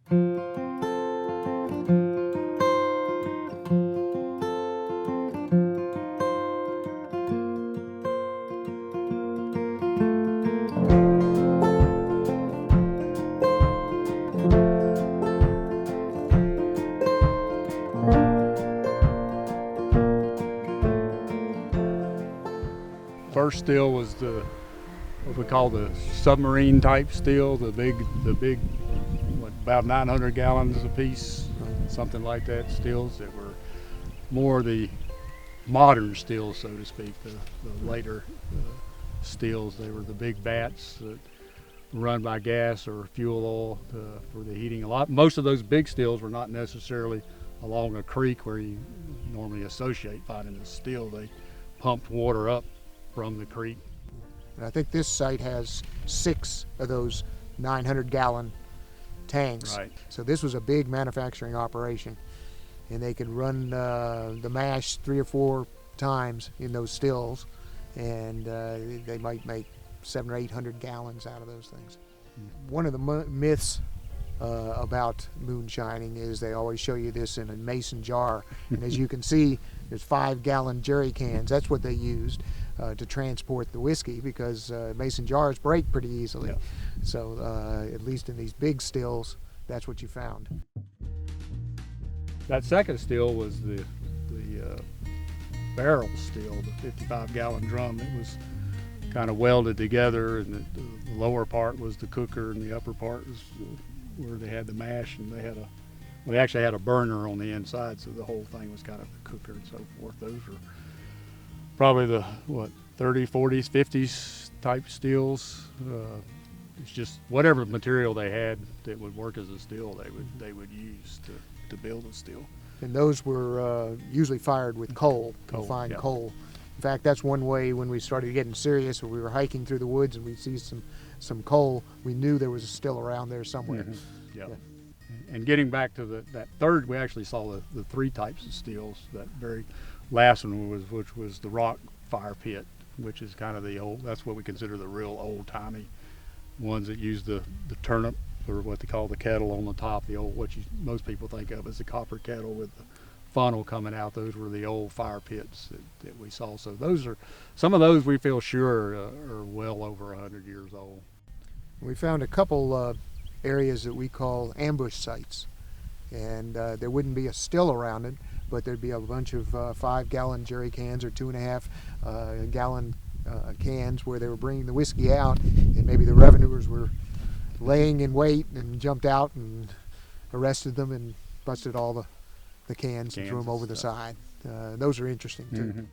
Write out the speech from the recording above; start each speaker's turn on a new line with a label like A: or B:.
A: First still was what we call the submarine type still, the big, what, about 900 gallons a piece, something like that, stills that were more the modern stills, so to speak, the later stills. They were the big bats that run by gas or fuel oil for the heating. Most of those big stills were not necessarily along a creek where you normally associate finding a still. They pumped water up from the creek.
B: And I think this site has 6 of those 900-gallon tanks.
A: Right.
B: So this was a big manufacturing operation, and they could run the mash 3 or 4 times in those stills, and they might make 700 or 800 gallons out of those things. One of the myths about moonshining is they always show you this in a mason jar, and as you can see, there's 5-gallon jerry cans. That's what they used to transport the whiskey, because mason jars break pretty easily.
A: Yeah.
B: So at least in these big stills, that's what you found.
A: That second still was the barrel still, the 55-gallon drum. It was kind of welded together, and the lower part was the cooker, and the upper part was where they had the mash, and they actually had a burner on the inside, so the whole thing was kind of the cooker and so forth. Those were probably the 30s, 40s, 50s type steels. It's just whatever material they had that would work as a steel, they would use to build a steel.
B: And those were usually fired with coal, refined
A: yeah.
B: coal. In fact, that's one way when we started getting serious, when we were hiking through the woods and we'd see some coal, we knew there was a still around there somewhere.
A: Mm-hmm. Yeah. And getting back to that third, we actually saw the 3 types of steels. That very last one which was the rock fire pit, which is kind of the old, that's what we consider the real old-timey ones that use the turnip, or what they call the kettle on the top, the old, most people think of as the copper kettle with the funnel coming out. Those were the old fire pits that we saw. So some of those we feel sure are well over 100 years old.
B: We found a couple areas that we call ambush sites, and there wouldn't be a still around it, but there'd be a bunch of 5-gallon jerry cans or 2.5 gallon cans where they were bringing the whiskey out, and maybe the revenuers were laying in wait and jumped out and arrested them and busted all the cans and threw them over the side. Those are interesting too.
A: Mm-hmm.